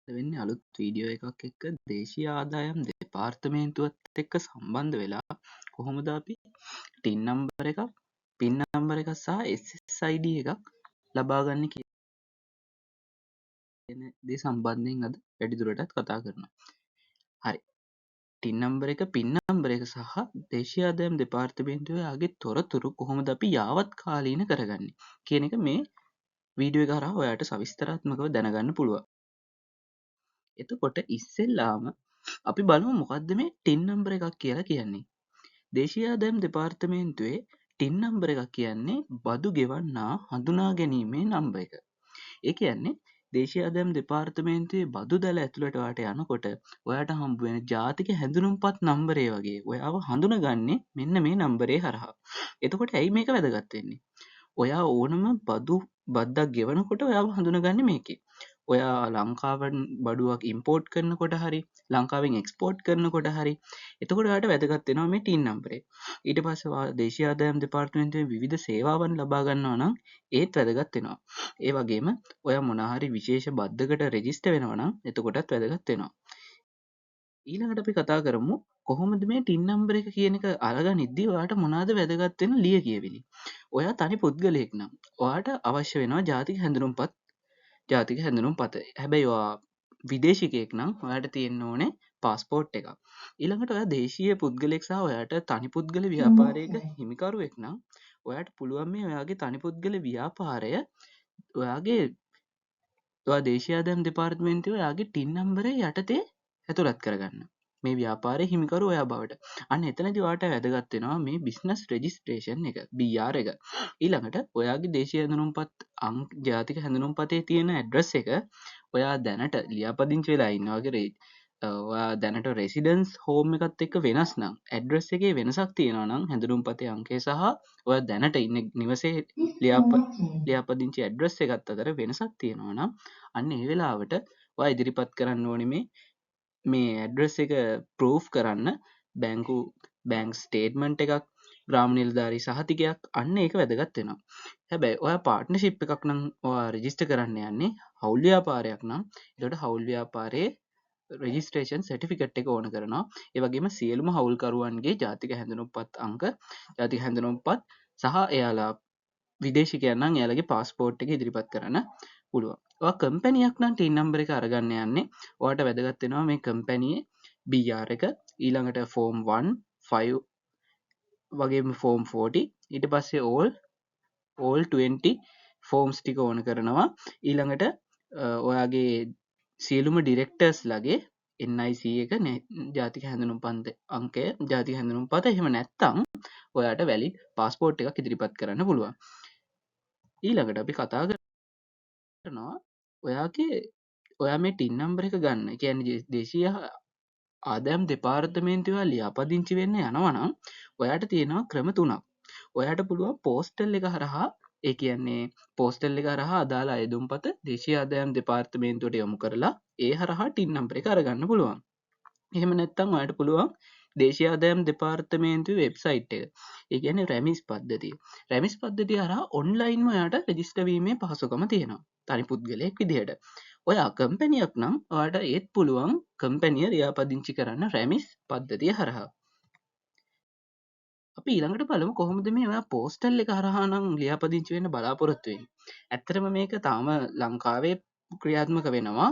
වෙන්නේ අලුත් වීඩියෝ එකක් එක්ක දේශීය ආදායම් දෙපාර්තමේන්තුවත් එක්ක සම්බන්ධ වෙලා කොහොමද අපි ටින් නම්බර එකක් පින් නම්බර එකක් සහ SSID එකක් ලබාගන්න කියන දේ සම්බන්ධයෙන් අද වැඩිදුරටත් කතා කරනවා. හරි. ටින් නම්බර එක පින් නම්බර එක සහ දේශීය ආදායම් දෙපාර්තමේන්තුවේ ආගේ තොරතුරු කොහොමද අපි යාවත් කාලීන කරගන්නේ කියන එක මේ වීඩියෝ එක හරහා ඔයාලට සවිස්තරාත්මකව දැනගන්න පුළුවන්. එතකොට ඉස්සෙල්ලාම අපි බලමු මොකක්ද මේ ටින් නම්බර එකක් කියලා කියන්නේ. දේශීය ආදායම් දෙපාර්තමේන්තුවේ ටින් නම්බර එකක් කියන්නේ බදු ගෙවන්නා හඳුනා ගැනීමේ නම්බර එක. ඒ කියන්නේ දේශීය ආදායම් දෙපාර්තමේන්තුවේ බදු දැල ඇතුළට වාට යනකොට ඔයාට හම්බ වෙන ජාතික හැඳුනුම්පත් නම්බරේ වගේ ඔයාව හඳුනගන්නේ මෙන්න මේ නම්බරේ හරහා. එතකොට ඇයි මේක වැදගත් වෙන්නේ? ඔයා ඕනම බද්දක් ගෙවනකොට ඔයාව හඳුනගන්නේ මේකේ. ඔයා ලංකාවෙන් බඩුවක් ඉම්පෝර්ට් කරනකොට හරි ලංකාවෙන් එක්ස්පෝර්ට් කරනකොට හරි එතකොට ඔයාට වැදගත් වෙනවා මේ ටින් නම්බරේ. ඊට පස්සේ ඔයා දේශීය ආදායම් දෙපාර්තමේන්තුවේ විවිධ සේවාවන් ලබා ගන්නවා නම් ඒත් වැදගත් වෙනවා. ඒ වගේම ඔයා මොනවා හරි විශේෂ බද්දකට රෙජිස්ටර් වෙනවා නම් එතකොටත් වැදගත් වෙනවා. ඊළඟට අපි කතා කරමු කොහොමද මේ ටින් නම්බර එක කියන එක අරගනිද්දී ඔයාට මොනවද වැදගත් වෙන ලියකියවිලි. ඔයා තනි පුද්ගලයෙක් නම් ඔයාට අවශ්‍ය වෙනවා ජාතික හැඳුනුම්පත. හැබැයි ඔයා විදේශිකයෙක් නම් ඔයාට තියෙන්න ඕනේ පාස්පෝර්ට් එකක්. ඊළඟට ඔයා දේශීය පුද්ගලයෙක් සහ ඔයාට තනි පුද්ගල ව්‍යාපාරයක හිමිකරුවෙක් නම් ඔයාට පුළුවන් මේ ඔයාගේ තනි පුද්ගල ව්‍යාපාරය ඔයා දේශීය ආදායම් දෙපාර්තමේන්තුවේ ඔයාගේ ටින් නම්බරේ යටතේ ඇතුළත් කරගන්න. මේ ව්‍යාපාරයේ හිමිකරු ඔයා බවට. අන්න එතනදී ඔයාට වැදගත් වෙනවා මේ බිස්නස් රෙජිස්ට්‍රේෂන් එක BR එක. ඊළඟට ඔයාගේ දේශීය හැඳුනුම්පත් ජාතික හැඳුනුම්පතේ තියෙන ඇඩ්‍රස් එක ඔයා දැනට ලියාපදිංචි වෙලා ඉන්නවා වගේ ඔයා දැනට රෙසිඩන්ස් හෝම් එකත් එක්ක වෙනස් නම් ඇඩ්‍රස් එකේ වෙනසක් තියෙනවා නම් හැඳුනුම්පතේ අංකය සහ ඔයා දැනට ඉන්න නිවසේ ලියාපදිංචි ඇඩ්‍රස් එකත් අතර වෙනසක් තියෙනවා නම් අන්න ඒ වෙලාවට ඔයා ඉදිරිපත් කරන්න ඕනේ මේ ඇඩ්‍රස් එක ප්‍රූෆ් කරන්න බැංක් ස්ටේට්මන්ට් එකක් ග්‍රාම නිලධාරී සහතිකයක් අන්න ඒක වැදගත් වෙනවා. හැබැයි ඔයා පාර්ට්නර්ෂිප් එකක් නම් ඔයා රෙජිස්ටර් කරන්න යන්නේ හවුල් ව්‍යාපාරයක් නම් එතකොට හවුල් ව්‍යාපාරයේ රෙජිස්ට්‍රේෂන් සර්ටිෆිකට් එක ඕන කරනවා. ඒ වගේම සියලුම හවුල්කරුවන්ගේ ජාතික හැඳුනුම්පත් අංක ජාතික හැඳුනුම්පත් සහ එයාලා විදේශිකයන් නම් එයාලගේ පාස්පෝර්ට් එක ඉදිරිපත් කරන්න පුළුවන්. ඔයා කම්පැනියක් නම් ටින් නම්බර එක අරගන්න යන්නේ ඔයාට වැදගත් වෙනවා මේ කම්පැනියේ BR එක ඊළඟට ෆෝම් 1 5 වගේම ෆෝම් 40 ඊට පස්සේ all 20 ෆෝම්ස් ටික ඕන කරනවා. ඊළඟට ඔයාගේ සියලුම ඩිරෙක්ටර්ස් ලගේ NIC එක ජාතික හැඳුනුම්පත් අංකය ජාතික හැඳුනුම්පත එහෙම නැත්තම් ඔයාට වැලිඩ් පාස්පෝර්ට් එකක් ඉදිරිපත් කරන්න පුළුවන්. ඊළඟට අපි කතා කරනවා ඔයා මේ ටින් නම්බර එක ගන්න කියන්නේ දේශීය ආදායම් දෙපාර්තමේන්තුව ලියාපදිංචි වෙන්න යනවා නම් ඔයාට තියෙනවා ක්‍රම 3ක්. ඔයාට පුළුවන් පෝස්ටල් එක හරහා ඒ කියන්නේ පෝස්ටල් එක හරහා අදාළ අයදුම්පත දේශීය ආදායම් දෙපාර්තමේන්තුවට යොමු කරලා ඒ හරහා ටින් නම්බර එක අරගන්න පුළුවන්. එහෙම නැත්නම් ඔයාට පුළුවන් දේශීය ආදායම් දෙපාර්තමේන්තුවේ වෙබ්සයිට් එක. ඒ කියන්නේ රැමිස් පද්ධතිය. රැමිස් පද්ධතිය හරහා ඔන්ලයින්ම ඔයාට රෙජිස්ටර් වීමේ පහසුකම තියෙනවා. තනි පුද්ගලයෙක් විදිහට. ඔයා කම්පැනියක් නම් ඔයාට ඒත් පුළුවන් කම්පැනිය ලියාපදිංචි කරන්න රැමිස් පද්ධතිය හරහා. අපි ඊළඟට බලමු කොහොමද මේ ඔයා පෝස්ටල් එක හරහා නම් ලියාපදිංචි වෙන්න බලාපොරොත්තු වෙන්නේ. ඇත්තටම මේක තාම ලංකාවේ ක්‍රියාත්මක වෙනවා.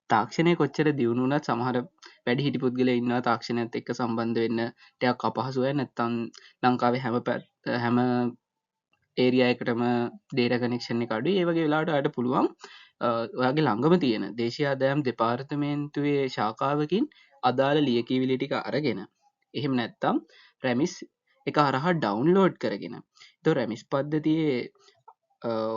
තාක්ෂණය කොච්චර දියුණු වුණත් සමහර වැඩිහිටි පුද්ගලයෝ ඉන්නවා තාක්ෂණයත් එක්ක සම්බන්ධ වෙන්න ටිකක් අපහසුයි. නැත්තම් ලංකාවේ හැම ඒරියා එකටම data connection එක අඩුයි. ඒ වගේ වෙලාවට ඔයාලට පුළුවන් ඔයාගේ ළඟම තියෙන දේශීය ආදායම් දෙපාර්තමේන්තුවේ ශාඛාවකින් අදාළ ලියකියවිලි ටික අරගෙන එහෙම නැත්තම් රැමිස් එක හරහා ඩවුන්ලෝඩ් කරගෙන එතකොට රැමිස් පද්ධතියේ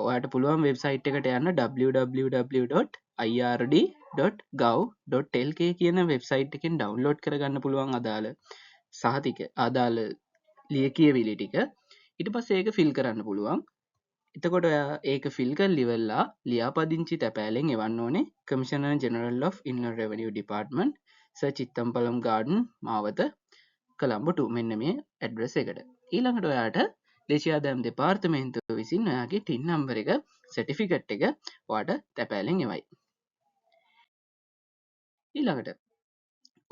ඔයාට පුළුවන් වෙබ්සයිට් එකට යන්න www.ird.gov.lk කියන වෙබ්සයිට් එකෙන් ඩවුන්ලෝඩ් කරගන්න පුළුවන් අදාළ සහතික අදාළ ලියකියවිලි ටික. ඊට පස්සේ ඒක ෆිල් කරන්න පුළුවන්. එතකොට ඔයා ඒක ෆිල් කරලා ඉවරලා ලියාපදිංචි තැපෑලෙන් එවන්න ඕනේ commissioner general of Inland Revenue Department sir Chittampalam Gardiner මාවත කොළඹ 2 මෙන්න මේ ඇඩ්‍රස් එකට. ඊළඟට ඔයාට දේශීය ආදායම් දෙපාර්තමේන්තුව විසින් ඔයාගේ ටින් නම්බර එක සර්ටිෆිකට් එක ඔයාට තැපෑලෙන් එවයි. ඊළඟට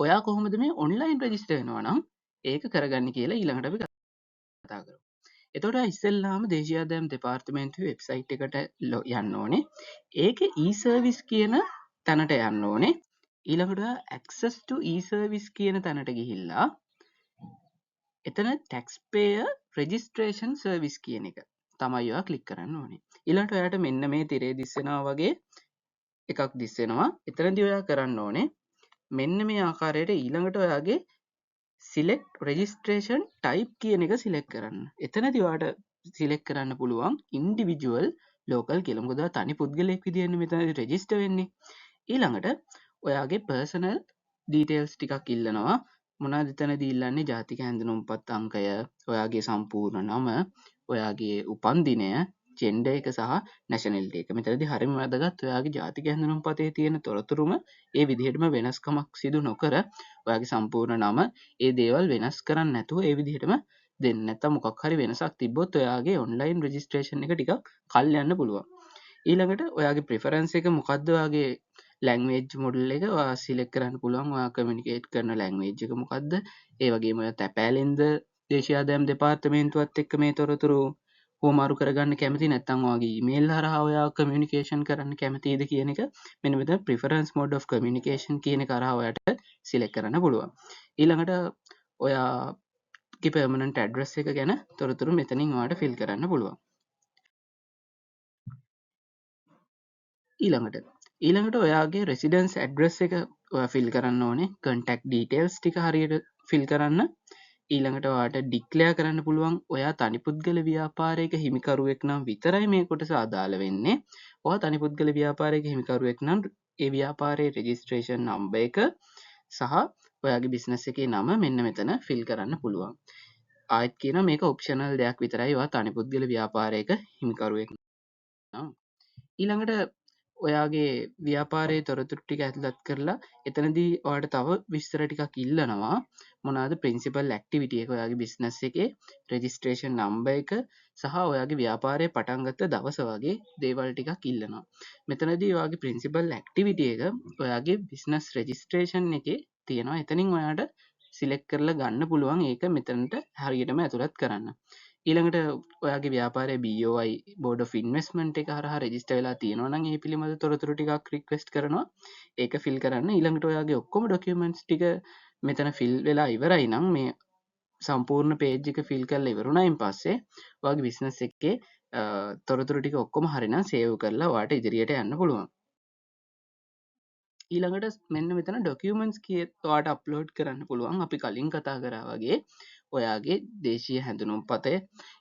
ඔයා කොහොමද මේ ඔන්ලයින් රෙජිස්ටර් වෙනවා නම් ඒක කරගන්න කියලා ඊළඟට අපි කතා කරමු. එතකොට ඉස්සෙල්ලාම දේශීය ආදායම් දෙපාර්තමේන්තුවේ වෙබ්සයිට් එකට යන්න ඕනේ. ඒකේ e-service කියන තැනට යන්න ඕනේ. ඊළඟට access to e-service කියන තැනට ගිහිල්ලා එතන taxpayer registration service කියන එක තමයි ඔයා ක්ලික් කරන්න ඕනේ. ඊළඟට ඔයාට මෙන්න මේ තිරේ දිස්සෙනවා වගේ එකක් දිස්සෙනවා. එතනදී ඔයා කරන්න ඕනේ මෙන්න මේ ආකාරයට ඊළඟට ඔයාගේ select registration type කියන එක select කරන්න. එතනදී ඔයාට select කරන්න පුළුවන් individual local කියලා. මොකද ඔයා තනි පුද්ගලයෙක් විදියට මෙතනදී register වෙන්නේ. ඊළඟට ඔයාගේ personal details ටිකක් ඉල්ලනවා. මොනවද එතනදී ඉල්ලන්නේ? ජාතික හැඳුනුම්පත් අංකය, ඔයාගේ සම්පූර්ණ නම, ඔයාගේ උපන්දිනය, ජෙන්ඩර් එක සහ නැෂනැලිටි එක. මෙතනදී හරිම වැදගත් ඔයාගේ ජාතික හැඳුනුම්පතේ තියෙන තොරතුරුම ඒ විදිහටම වෙනස්කමක් සිදු නොකර ඔයාගේ සම්පූර්ණ නම ඒ දේවල් වෙනස් කරන්න නැතුව ඒ විදිහටම දෙන්න. නැත්නම් මොකක් හරි වෙනසක් තිබ්බොත් ඔයාගේ ඔන්ලයින් රෙජිස්ට්‍රේෂන් එක ටිකක් කල් යන්න පුළුවන්. ඊළඟට ඔයාගේ ප්‍රෙෆරන්ස් එක මොකක්ද? ඔයාගේ ලැන්ග්වේජ් මොඩල් එක ඔයා සිලෙක්ට් කරන්න පුළුවන්. ඔයා කමියුනිකේට් කරන ලැන්ග්වේජ් එක මොකක්ද? ඒ වගේම ඔයා තැපෑලෙන්ද දේශීය ආදායම් දෙපාර්තමේන්තුවත් එක්ක මේ තොරතුරු හුවමාරු කරගන්න කැමති, නැත්නම් ඔයාගේ ඊමේල් හරහා ඔයා කමියුනිකේෂන් කරන්න කැමතිද කියන එක මෙන්න මෙතන preference mode of communication කියන එක හරහා ඔයාට සිලෙක්ට් කරන්න පුළුවන්. ඊළඟට ඔයාගේ permanent address එක ගැන තොරතුරු මෙතනින් ඔයාට fill කරන්න පුළුවන්. ඊළඟට ඔයාගේ residence address එක ඔයා fill කරන්න ඕනේ. contact details ටික හරියට fill කරන්න. ඊළඟට ඔයාට ඩික්ලෙයාර් කරන්න පුළුවන් ඔයා තනිපුද්ගල ව්‍යාපාරයක හිමිකරුවෙක් නම් විතරයි මේ කොටස අදාළ වෙන්නේ. ඔයා තනිපුද්ගල ව්‍යාපාරයක හිමිකරුවෙක් නම් ඒ ව්‍යාපාරයේ රෙජිස්ට්‍රේෂන් නම්බර් එක සහ ඔයාගේ බිස්නස් එකේ නම මෙන්න මෙතන fill කරන්න පුළුවන්. ආයෙත් කියනවා මේක ඔප්ෂනල් දෙයක් විතරයි ඔයා තනිපුද්ගල ව්‍යාපාරයක හිමිකරුවෙක් නම්. ඊළඟට ඔයාගේ ව්‍යාපාරයේ තොරතුරු ටික ඇතුළත් කරලා එතනදී ඔයාලට තව විස්තර ටිකක් ඉල්ලනවා. මොනවාද? ප්‍රින්සිපල් ඇක්ටිවිටි එක, ඔයාගේ බිස්නස් එකේ රෙජිස්ට්‍රේෂන් නම්බර් එක සහ ඔයාගේ ව්‍යාපාරය පටන් ගත්ත දවස වගේ දේවල් ටිකක් ඉල්ලනවා. මෙතනදී ඔයාගේ ප්‍රින්සිපල් ඇක්ටිවිටි එක ඔයාගේ බිස්නස් රෙජිස්ට්‍රේෂන් එකේ තියෙනවා. එතනින් ඔයාට සිලෙක්ට් කරලා ගන්න පුළුවන් ඒක මෙතනට හරියටම ඇතුළත් කරන්න. ඊළඟට ඔයාගේ ව්‍යාපාරයේ BOI Board of Investment එක හරහා රෙජිස්ටර් වෙලා තියෙනවා නම් ඒ පිළිබඳ තොරතුරු ටිකක් රික්වෙස්ට් කරනවා. ඒක ෆිල් කරන්න. ඊළඟට ඔයාගේ ඔක්කොම ඩොකියුමන්ට්ස් ටික මෙතන ෆිල් වෙලා ඉවරයි නම් මේ සම්පූර්ණ පේජ් එක ෆිල් කරලා ඉවරුණායින් පස්සේ ඔයාගේ බිස්නස් එකේ තොරතුරු ටික ඔක්කොම හරිනම් සේව් කරලා ඔයාට ඉදිරියට යන්න පුළුවන්. ඊළඟට මෙන්න මෙතන ඩොකියුමන්ට්ස් ඔයාට අප්ලෝඩ් කරන්න පුළුවන්. අපි කලින් කතා කරා වගේ ඔයාගේ දේශීය හැඳුනුම්පතය,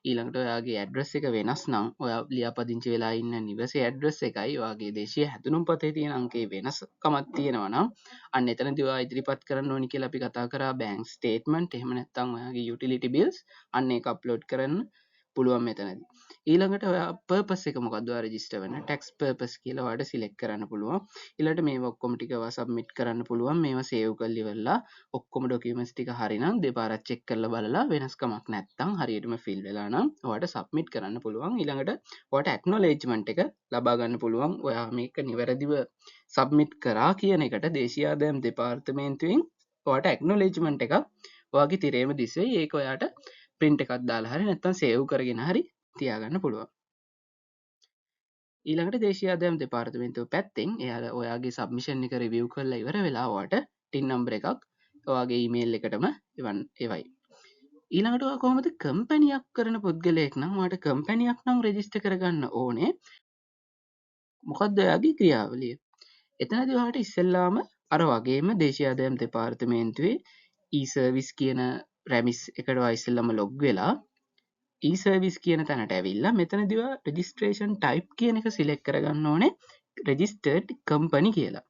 ඊළඟට ඔයාගේ ඇඩ්‍රස් එක වෙනස් නම් ඔයා ලියාපදිංචි වෙලා ඉන්න නිවසේ ඇඩ්‍රස් එකයි ඔයාගේ දේශීය හැඳුනුම්පතේ තියෙන අංකේ වෙනස්කමක් තියෙනවා නම් අන්න එතනදී ඔයා ඉදිරිපත් කරන්න ඕනි කියලා අපි කතා කරා බැංක් ස්ටේට්මන්ට්. එහෙම නැත්නම් ඔයාගේ යුටිලිටි බිල්ස් අන්න ඒක අප්ලෝඩ් කරන්න පුළුවන් මෙතනදී. ඊළඟට ඔයා පර්පස් එක මොකක්ද? ඔයා රෙජිස්ටර් වෙන ටැක්ස් පර්පස් කියලා ඔයාලට සිලෙක්ට් කරන්න පුළුවන්. ඊළඟට මේවා ඔක්කොම ටික ඔයා සබ්මිට් කරන්න පුළුවන්. මේවා සේව් කරලා ඉවරලා ඔක්කොම ඩොකියුමන්ට්ස් ටික හරිනම් දෙපාරක් චෙක් කරලා බලලා වෙනස්කමක් නැත්නම් හරියටම ෆිල් වෙලා නම් ඔයාට සබ්මිට් කරන්න පුළුවන්. ඊළඟට ඔයාට ඇක්නොලෙජ්මන්ට් එක ලබා ගන්න පුළුවන්. ඔයා මේක නිවැරදිව සබ්මිට් කරා කියන එකට දේශීය ආදායම් දෙපාර්තමේන්තුවෙන් ඔයාට ඇක්නොලෙජ්මන්ට් එකක් ඔයාගේ තිරේම දිස්වෙයි. ඒක ඔයාට print එකක් දාලා හරි නැත්නම් සේව් කරගෙන හරි තියාගන්න පුළුවන්. ඊළඟට දේශීය ආදායම් දෙපාර්තමේන්තුව පැත්තෙන් එයාලා ඔයාගේ සබ්මිෂන් එක රිවිව් කරලා ඉවර වෙලා ඔයාට ටින් නම්බර් එකක් ඔයාගේ ඊමේල් එකටම එවයි. ඊළඟට ඔයා කොහොමද කම්පැනියක් කරන පුද්ගලයෙක් නම් ඔයාට කම්පැනියක් නම් රෙජිස්ටර් කරගන්න ඕනේ. මොකක්ද ඔයාගේ ක්‍රියාවලිය? එතනදී ඔයාට ඉස්සෙල්ලාම අර වගේම දේශීය ආදායම් දෙපාර්තමේන්තුවේ e-service කියන රැමිස් එකට ඔයා ඉස්සෙල්ලාම ලොග් වෙලා e-service කියන තැනට ඇවිල්ලා මෙතනදී ඔයා registration type කියන එක select කරගන්න ඕනේ registered company කියලා.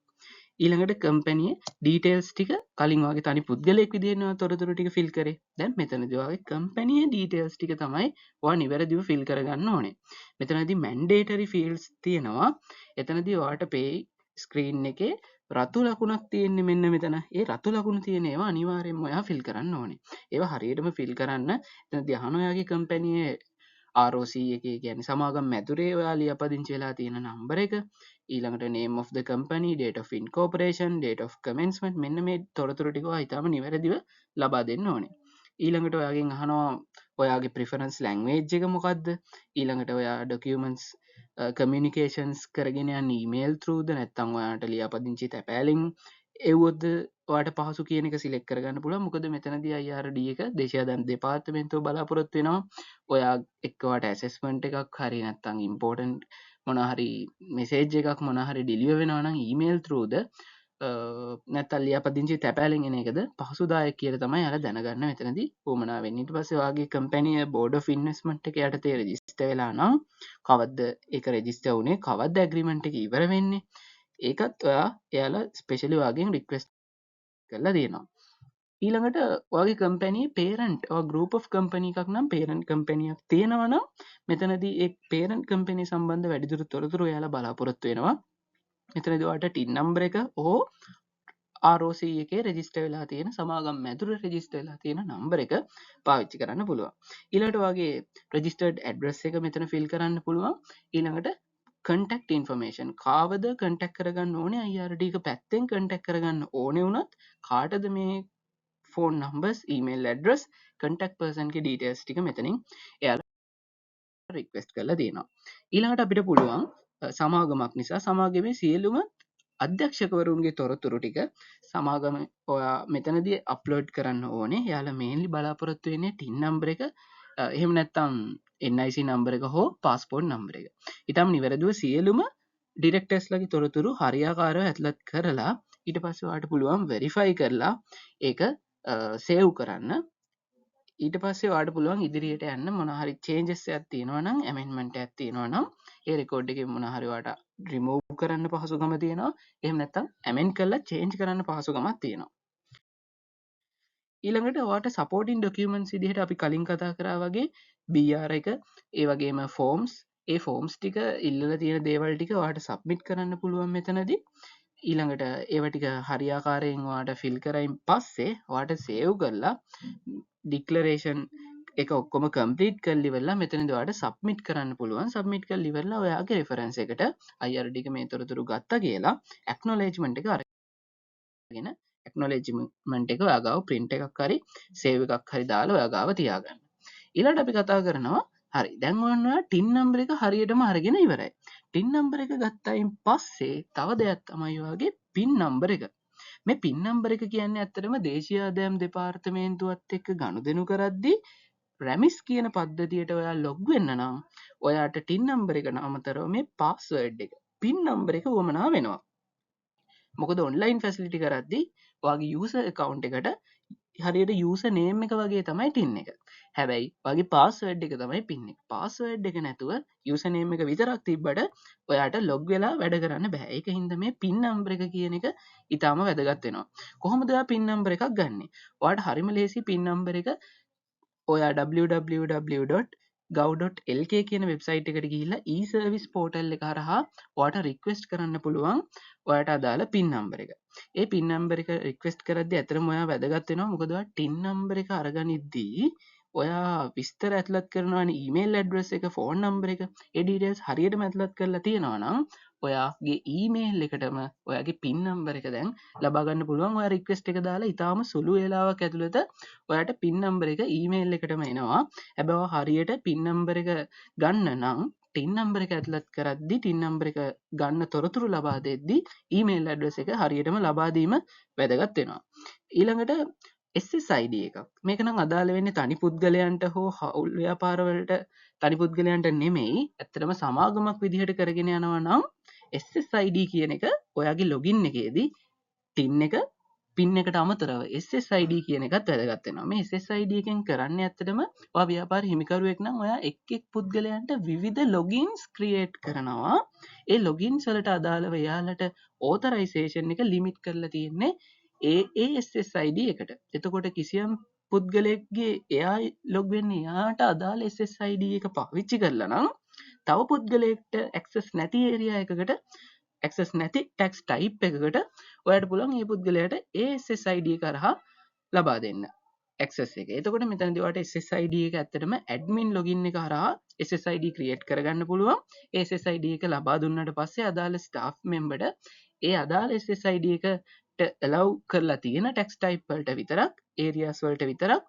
ඊළඟට කම්පැනියේ ඩීටේල්ස් ටික කලින් වගේ තනි පුද්ගලයෙක් විදිහට ඔයා තොරතුරු ටික fill කරේ. දැන් මෙතනදී ඔයාගේ කම්පැනියේ ඩීටේල්ස් ටික තමයි ඔයා නිවැරදිව fill කරගන්න ඕනේ. මෙතනදී mandatory fields තියෙනවා. එතනදී ඔයාට pay screen එකේ රතු ලකුණක් තියෙන්නේ මෙන්න මෙතන. ඒ රතු ලකුණ තියෙන ඒවා අනිවාර්යෙන්ම ඔයා fill කරන්න ඕනේ. ඒවා හරියටම fill කරන්න එතනදී අහන ඔයාගේ කම්පැනියේ ROC එකේ කියන්නේ සමාගම් මැදුරේ ඔයා ලියාපදිංචි වෙලා තියෙන නම්බර එක, ඊළඟට name of the company, date of incorporation, date of commencement, මෙන්න මේ තොරතුරු ටික ඔයා ඊටාම නිවැරදිව ලබා දෙන්න ඕනේ. ඊළඟට ඔයාගෙන් අහනවා ඔයාගේ preference language එක මොකක්ද, ඊළඟට ඔයා documents communications කරගෙන යන email through ද නැත්නම් ඔයාට ලියාපදිංචි තැපෑලෙන් එව්වොත් ඔයාට පහසු කියන එක සිලෙක්ට් කරගන්න පුළුවන්. මොකද මෙතනදී IRD එක දේශීය දෙපාර්තමේන්තුව බලාපොරොත්තු වෙනවා ඔයා එක්කවට ඇසෙස්මන්ට් එකක් හරි නැත්නම් ඉම්පෝර්ටන්ට් මොනවා හරි මෙසේජ් එකක් මොනවා හරි ඩිලිවර් වෙනවා නම් ඊමේල් through ද නැත්නම් ලියාපදිංචි තැපෑලෙන් එන එකද පහසුදායක කියලා තමයි යාලා දැනගන්න මෙතනදී උවමනා වෙන්නේ. ඊට පස්සේ ඔයාගේ කම්පැනි බෝඩ් ඔෆ් ඉන්වෙස්ට්මන්ට් එක යටතේ රෙජිස්ටර් වෙලා නම් කවද්ද ඒක රෙජිස්ටර් වුනේ, කවද්ද ඇග්‍රීමන්ට් එක ඉවර වෙන්නේ, ඒකත් ඔයා එයාලා ස්පෙෂලි ඔයාගෙන් රික්වෙස්ට් කරලා තියෙනවා. ඊළඟට ඔයාගේ company parent group of company එකක් නම් පේරන්ට් කම්පැනියක් තියෙනවා නම් මෙතනදී ඒ පේරන්ට් කම්පැනි සම්බන්ධ වැඩිදුර තොරතුරු ඔයාලා බලාපොරොත්තු වෙනවා. මෙතනදී ඔයාලට ටින් නම්බර එක හෝ ROC එකේ රෙජිස්ටර් වෙලා තියෙන සමාගම් මැදුර රෙජිස්ටර් වෙලා තියෙන නම්බර එක පාවිච්චි කරන්න පුළුවන්. ඊළඟට ඔයාගේ රෙජිස්ටර්ඩ් ඇඩ්‍රස් එක මෙතන ෆිල් කරන්න පුළුවන්. ඊළඟට contact information කාවද contact කරගන්න ඕනේ, IRD එක පැත්තෙන් contact කරගන්න ඕනේ වුණත් කාටද මේ phone numbers, email address, contact person ගේ details ටික මෙතනින් එයාලා රික්වෙස්ට් කරලා දෙනවා. ඊළඟට අපිට පුළුවන් සමාගමක් නිසා සමාගමේ සියලුම අධ්‍යක්ෂකවරුන්ගේ තොරතුරු ටික සමාගම ඔයා මෙතනදී අප්ලෝඩ් කරන්න ඕනේ. එයාලා මේන්ලි බලාපොරොත්තු වෙන්නේ ටින් නම්බර එක, එහෙම නැත්නම් NIC නම්බර එක හෝ පාස්පෝර්ට් නම්බර එක. ඊටම නිවැරදිව සියලුම ඩිරෙක්ටර්ස්ලාගේ තොරතුරු හරියාකාරව ඇතුළත් කරලා ඊට පස්සේ ඔයාලට පුළුවන් වෙරිෆයි කරලා ඒක සේව් කරන්න. ඊට පස්සේ ඔයාලට පුළුවන් ඉදිරියට යන්න මොනවා හරි චේන්ජස් එකක් තියෙනවා නම්, ඇමෙන්ඩ්මන්ට් එකක් තියෙනවා නම් ඒ රෙකෝඩ් එකේ මොනවා හරි ඔයාලට රිමූව් කරන්න පහසුකම තියෙනවා. එහෙම නැත්නම් ඇමෙන්ඩ් කරලා චේන්ජ් කරන්න පහසුකමක් තියෙනවා. ඊළඟට ඔයාලට සපෝටින් ඩොකියුමන්ට්ස් විදිහට අපි කලින් කතා කරා වගේ BR එක, ඒ වගේම ෆෝම්ස්, ඒ ෆෝම්ස් ටික ඉල්ලලා තියෙන දේවල් ටික ඔයාලට සබ්මිට් කරන්න පුළුවන් මෙතනදී. ඊළඟට ඒවා ටික හරියාකාරයෙන් ඔයාලට ෆිල් කරයින් පස්සේ ඔයාලට සේව් කරලා ඩික්ලරේෂන් එක ඔක්කොම කම්ප්ලීට් කරලා ඉවරලා මෙතනදී ඔයාලට සබ්මිට් කරන්න පුළුවන්. සබ්මිට් කරලා ඉවරලා ඔයාගේ රෙෆරන්ස් එකට IRD එක මේ තොරතුරු ගත්තා කියලා ඇක්නොලෙජ්මන්ට් එක අරගෙන ඇක්නොලෙජ්මන්ට් එක ඔයා ගාව print එකක් හරි සේව් එකක් හරි දාලා ඔයා ගාව තියාගන්න. ඊළඟට අපි කතා කරනවා හරි දැන් ඔයා ටින් නම්බර එක හරියටම අරගෙන ඉවරයි. ටින් නම්බර එක ගත්තයින් පස්සේ තව දෙයක් තමයි ඔයාගේ පින් නම්බර එක. මේ පින් නම්බර එක කියන්නේ ඇත්තටම දේශීය ආදායම් දෙපාර්තමේන්තුවත් එක්ක ගනුදෙනු කරද්දී රැමිස් කියන පද්ධතියට ඔයා ලොග් වෙන්න නම් ඔයාට ටින් නම්බර එකට අමතරව මේ පාස්වර්ඩ් එක, පින් නම්බර එක වමනා වෙනවා. මොකද ඔන්ලයින් ෆැසිලිටි කරද්දී ඔයාගේ යූසර් account එකට හරියට යූසර් නේම් එක වගේ තමයි ටින් එක. හැබැයි ඔයාගේ පාස්වර්ඩ් එක තමයි පින් එක. පාස්වර්ඩ් එක නැතුව යූසර් නේම් එක විතරක් තිබ්බට ඔයාට ලොග් වෙලා වැඩ කරන්න බෑ. ඒක හින්දා මේ පින් නම්බර එක කියන එක ඊටාම වැදගත් වෙනවා. කොහොමද ඔයා පින් නම්බර එකක් ගන්නෙ? ඔයාට හරිම ලේසි පින් නම්බර එක ඔයා www.gov.lk කියන වෙබ්සයිට් එකට ගිහිල්ලා e-service portal එක හරහා ඔයාට රික්වෙස්ට් කරන්න පුළුවන් ඔයාට අදාළ පින් නම්බර එක. ඒ පින් නම්බර එක රික්වෙස්ට් කරද්දී ඇත්තටම ඔයා වැදගත් වෙනවා. මොකද ඔයා ටින් නම්බර එක අරගනිද්දී ඔයා විස්තර ඇතුළත් කරනවානේ, ඊමේල් ඇඩ්‍රස් එක, ෆෝන් නම්බර එක, ඒ ඩීටේල්ස් හරියටම ඇතුළත් කරලා තියෙනවා නම් ඔයාගේ ඊමේල් එකටම ඔයාගේ පින් නම්බර එක දැන් ලබා ගන්න පුළුවන්. ඔයා රික්වෙස්ට් එක දාලා ඊටාම සුළු වේලාවක් ඇතුළත ඔයාට පින් නම්බර එක ඊමේල් එකටම එනවා. හැබැයි ඔයා හරියට පින් නම්බර එක ගන්න නම් ටින් නම්බර එක ඇතුළත් කරද්දී ටින් නම්බර එක ගන්න තොරතුරු ලබා දෙද්දී ඊමේල් ඇඩ්‍රස් එක හරියටම ලබා දීම වැදගත් වෙනවා. ඊළඟට SSID එකක්. මේක නම් අදාළ වෙන්නේ තනි පුද්ගලයන්ට හෝ හවුල් ව්‍යාපාරවලට තනි පුද්ගලයන්ට නෙමෙයි. ඇත්තටම සමාගමක් විදිහට කරගෙන යනවා නම් SSID කියන එක ඔයාගේ ලොගින් එකේදී ටින් එක පින් එකට අමතරව SSID කියන එකත් වැදගත් වෙනවා. මේ SSID එකෙන් කරන්නේ ඇත්තටම ඔයා ව්‍යාපාර හිමිකරුවෙක් නම් ඔයා එක් එක් පුද්ගලයන්ට විවිධ ලොගින්ස් ක්‍රියේට් කරනවා. ඒ ලොගින්ස් වලට අදාළව එයාලට ඕතරයිසේෂන් එක ලිමිට් කරලා තියෙන්නේ ඒ SSID එකට. එතකොට කිසියම් පුද්ගලයෙක්ගේ එයා ලොග් වෙන්නේ එයාට අදාළ SSID එක පාවිච්චි කරලා නම් තව පුද්ගලයෙක්ට ඇක්සස් නැති ඒරියා එකකට ඇක්සස් නැති ටැක්ස් ටයිප් එකකට ඔයාට පුළුවන් ඒ පුද්ගලයාට ඒ SSID එක හරහා ලබා දෙන්න ඇක්සස් එක. එතකොට මෙතනදී ඔයාට SSID එක ඇත්තටම ඇඩ්මින් ලොගින් එක හරහා SSID ක්‍රියේට් කරගන්න පුළුවන්. ඒ SSID එක ලබා දුන්නට පස්සේ අදාළ ස්ටාෆ් මෙම්බර්ට ඒ අදාළ SSID එකට allow කරලා තියෙන ටැක්ස් ටයිප් වලට විතරක් ඒරියාස් වලට විතරක්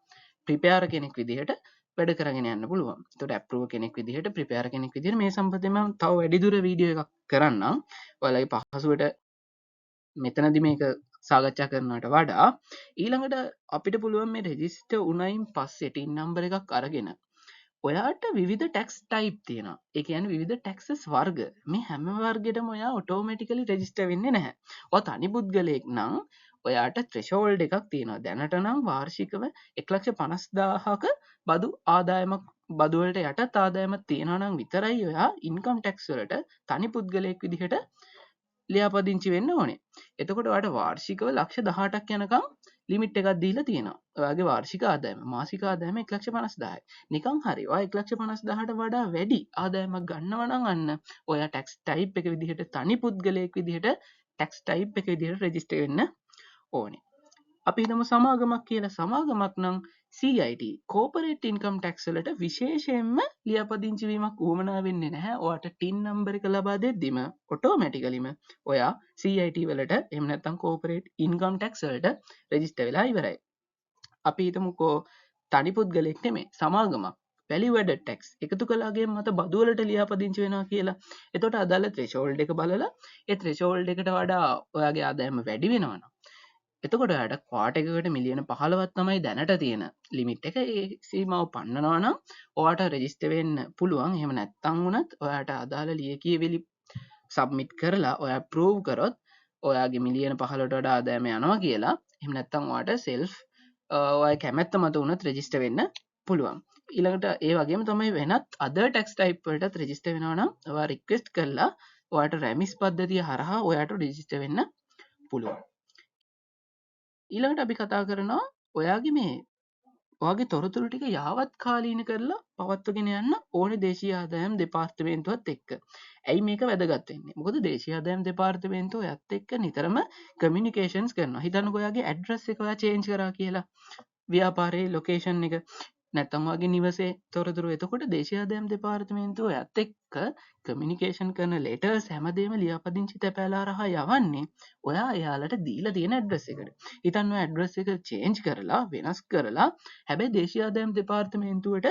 ප්‍රිපෙයාර් කෙනෙක් විදිහට වැඩ කරගෙන යන්න පුළුවන්. එතකොට ඇප්‍රූවර් කෙනෙක් විදිහට ප්‍රිපෙයාර් කෙනෙක් විදිහට මේ සම්බන්ධයෙන් මම තව වැඩිදුර වීඩියෝ එකක් කරන්නම්. ඔයාලගේ පහසුවට මෙතනදි මේක සාකච්ඡා කරනවට වඩා ඊළඟට අපිට පුළුවන් මේ රෙජිස්ටර් උනයින් පස්සේ ටින් නම්බර් එකක් අරගෙන ඔයාට විවිධ ටැක්ස් ටයිප් තියෙනවා. ඒ කියන්නේ විවිධ ටැක්සස් වර්ග. මේ හැම වර්ගෙටම ඔයා ඔටෝමැටිකලි රෙජිස්ටර් වෙන්නේ නැහැ. ඔයා තනි පුද්ගලයෙක් නම් ඔයාට ත්‍රෙෂෝල්ඩ් එකක් තියෙනවා. දැනට නම් වාර්ෂිකව 1,50,000ක බදු ආදායමක් බදු වලට යටත් ආදායමක් තියෙනවා නම් විතරයි ඔයා ඉන්කම් ටැක්ස් වලට තනි පුද්ගලයෙක් විදිහට ලියාපදිංචි වෙන්න ඕනේ. එතකොට ඔයාට වාර්ෂිකව ලක්ෂ 18ක් යනකම් ලිමිට් එකක් දීලා තියෙනවා. ඔයාගේ වාර්ෂික ආදායම මාසික ආදායම 1,50,000යි. නිකන් හරි. ඔයා 1,50,000ට වඩා වැඩි ආදායමක් ගන්නවා නම් අන්න ඔයා ටැක්ස් ටයිප් එක විදිහට තනි පුද්ගලයෙක් විදිහට ටැක්ස් ටයිප් එක විදිහට රෙජිස්ටර් වෙන්න ඕනේ. අපි හිතමු සමාගමක් කියලා. සමාගමක් නම් CIT කෝපරේට් ඉන්කම් ටැක්ස් වලට විශේෂයෙන්ම ලියාපදිංචි වීමක් උවමනා වෙන්නේ නැහැ. ඔයාට ටින් නම්බර් එක ලබා දෙද්දිම ඔටෝමැටිකලිම ඔයා CIT වලට එහෙම නැත්නම් කෝපරේට් ඉන්කම් ටැක්ස් වලට රෙජිස්ටර් වෙලා ඉවරයි. අපි හිතමුකෝ තනි පුද්ගලෙක් නෙමෙයි සමාගමක් වැලියු ඇඩඩ් ටැක්ස් එකතු කළාගේ මත බදු වලට ලියාපදිංචි වෙනවා කියලා. එතකොට අදාළ ත්‍රෙෂෝල්ඩ් එක බලලා ඒ ත්‍රෙෂෝල්ඩ් එකට වඩා ඔයාගේ ආදායම වැඩි වෙනවා නම් එතකොට යට ක්වාට එකකට මිලියන 15ක් තමයි දැනට තියෙන ලිමිට් එක. ඒ සීමාව පන්නනවා නම් ඔයාට රෙජිස්ටර් වෙන්න පුළුවන්. එහෙම නැත්නම් වුණත් ඔයාට අදාළ ලියකියවිලි සබ්මිට් කරලා ඔයා ප්‍රූව් කරොත් ඔයාගේ මිලියන 15ට වඩා ආදායම යනවා කියලා. එහෙම නැත්නම් ඔයාට සෙල්ෆ් ඔයාගේ කැමැත්ත මත වුණත් රෙජිස්ටර් වෙන්න පුළුවන්. ඊළඟට ඒ වගේම තමයි වෙනත් අදර් ටැක්ස් ටයිප් වලටත් රෙජිස්ටර් වෙනවා නම් ඔයා රික්වෙස්ට් කරලා ඔයාට රැමිස් පද්ධතිය හරහා ඔයාට රෙජිස්ටර් වෙන්න පුළුවන්. ඊළඟට අපි කතා කරනවා ඔයාගේ මේ ඔයාගේ තොරතුරු ටික යාවත් කාලීන කරලා පවත්වගෙන යන්න ඕනේ දේශීය ආදායම් දෙපාර්තමේන්තුවත් එක්ක. ඇයි මේක වැදගත් වෙන්නේ? මොකද දේශීය ආදායම් දෙපාර්තමේන්තුව යත් එක්ක නිතරම කමියුනිකේෂන්ස් කරනවා. හිතන්නකෝ ඔයාගේ ඇඩ්‍රස් එක ඔයා චේන්ජ් කරා කියලා. ව්‍යාපාරයේ ලොකේෂන් එක නැත්තම් වගේ නිවසේ තොරතුරු. එතකොට දේශීය ආදායම් දෙපාර්තමේන්තුව යත් එක්ක කමියුනිකේෂන් කරන ලෙටර්ස් හැමදේම ලියාපදිංචි තැපෑලා හරහා යවන්නේ ඔයා එයාලට දීලා තියෙන ඇඩ්‍රස් එකට. හිතන්න ඔය ඇඩ්‍රස් එක චේන්ජ් කරලා වෙනස් කරලා හැබැයි දේශීය ආදායම් දෙපාර්තමේන්තුවට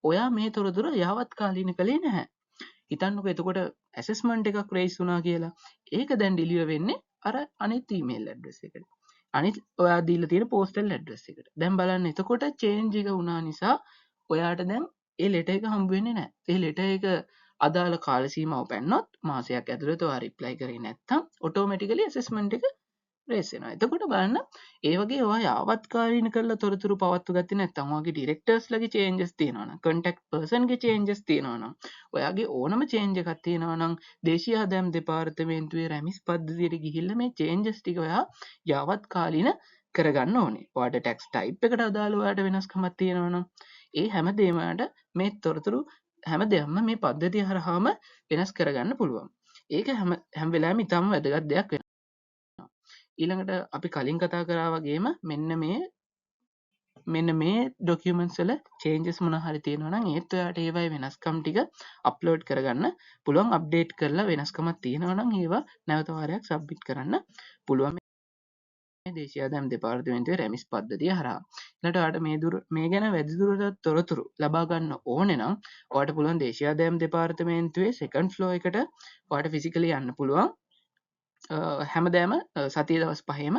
ඔයා මේ තොරතුරු යාවත් කාලීන කළේ නැහැ. හිතන්නකෝ එතකොට ඇසෙස්මන්ට් එකක් රේස් වුණා කියලා. ඒක දැන් ඩිලිවර් වෙන්නේ අර අනිත් ඊමේල් ඇඩ්‍රස් එකට. අනිත් ඔයා දීලා තියෙන පෝස්ටල් ඇඩ්‍රස් එකට. දැන් බලන්න එතකොට චේන්ජ් එක වුණා නිසා ඔයාට දැන් ඒ ලෙටර් එක හම්බ වෙන්නේ නැහැ. ඒ ලෙටර් එක අදාළ කාල සීමාව පැන්නොත් මාසයක් ඇතුළත ඔයා රිප්ලයි කරේ නැත්නම් ඔටෝමැටිකලි ඇසෙස්මන්ට් එක රේස් වෙනවා. එතකොට බලන්න ඒ වගේ ඔයා යාවත්කාලීන කරලා තොරතුරු පවත්ව ගත්තේ නැත්නම් ඔයාගේ ඩිරෙක්ටර්ස් ලගේ චේන්ජස් තියෙනවා නම් කන්ටැක්ට් පර්සන් ගේ චේන්ජස් තියෙනවා නම් ඔයාගේ ඕනම චේන්ජ් එකක් තියෙනවා නම් දේශීය ආදායම් දෙපාර්තමේන්තුවේ රැමිස් පද්ධතියට ගිහිල්ලා මේ චේන්ජස් ටික ඔයා යාවත්කාලීන කරගන්න ඕනේ. ඔයාට ටැක්ස් ටයිප් එකට අදාළ ඔයාට වෙනස්කමක් තියෙනවා නම් ඒ හැමදේම මේ තොරතුරු හැමදේම මේ පද්ධතිය හරහාම වෙනස් කරගන්න පුළුවන්. ඒක හැම වෙලාවෙම ඉතාම වැදගත් දෙයක් වෙනවා. ඊළඟට අපි කලින් කතා කරා වගේම මෙන්න මේ ඩොකියුමන්ට්ස් වල චේන්ජස් මොනවා හරි තියෙනවා නම් ඒත් ඔයාට ඒවයි වෙනස්කම් ටික අප්ලෝඩ් කරගන්න පුළුවන්. අප්ඩේට් කරලා වෙනස්කමක් තියෙනවා නම් ඒවා නැවත වාරයක් සබ්මිට් කරන්න පුළුවන් මේ දේශීය ආදායම් දෙපාර්තමේන්තුවේ රැමිස් පද්ධතිය හරහා. ඊළඟට ඔයාට මේ ගැන වැඩිදුරටත් තොරතුරු ලබා ගන්න ඕනේ නම් ඔයාට පුළුවන් දේශීය ආදායම් දෙපාර්තමේන්තුවේ සෙකන්ඩ් ෆ්ලෝ එකට ඔයාට ෆිසිකලි යන්න පුළුවන්. හැමදෑම සතිය දවස් 5ම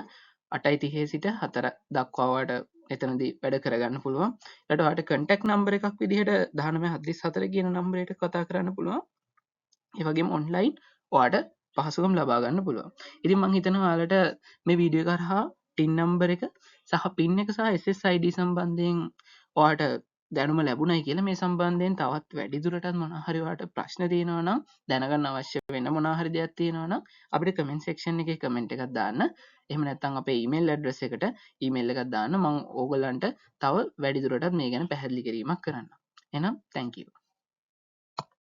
8:30 සිට 4 දක්වාවට එතනදී වැඩ කරගන්න පුළුවන්. ඊට ඔයාලට කන්ටැක්ට් නම්බර් එකක් විදිහට 1974 කියන නම්බරයට කතා කරන්න පුළුවන්. ඒ වගේම ඔන්ලයින් ඔයාලට පහසුකම් ලබා ගන්න පුළුවන්. ඉතින් මම හිතනවා ඔයාලට මේ වීඩියෝ එක හරහා ටින් නම්බර් එක සහ පින් එක සහ SSID සම්බන්ධයෙන් ඔයාලට දැනුම ලැබුණයි කියලා. මේ සම්බන්ධයෙන් තවත් වැඩිදුරටත් මොනවා හරි ඔයාලට ප්‍රශ්න තියෙනවා නම් දැනගන්න අවශ්‍ය වෙන මොනවා හරි දෙයක් තියෙනවා නම් අපිට කමෙන්ට් සෙක්ෂන් එකේ කමෙන්ට් එකක් දාන්න. එහෙම නැත්නම් අපේ ඊමේල් ඇඩ්‍රස් එකට ඊමේල් එකක් දාන්න. මම ඕගොල්ලන්ට තව වැඩිදුරටත් මේ ගැන පැහැදිලි කිරීමක් කරන්නම්. එහෙනම් thank you.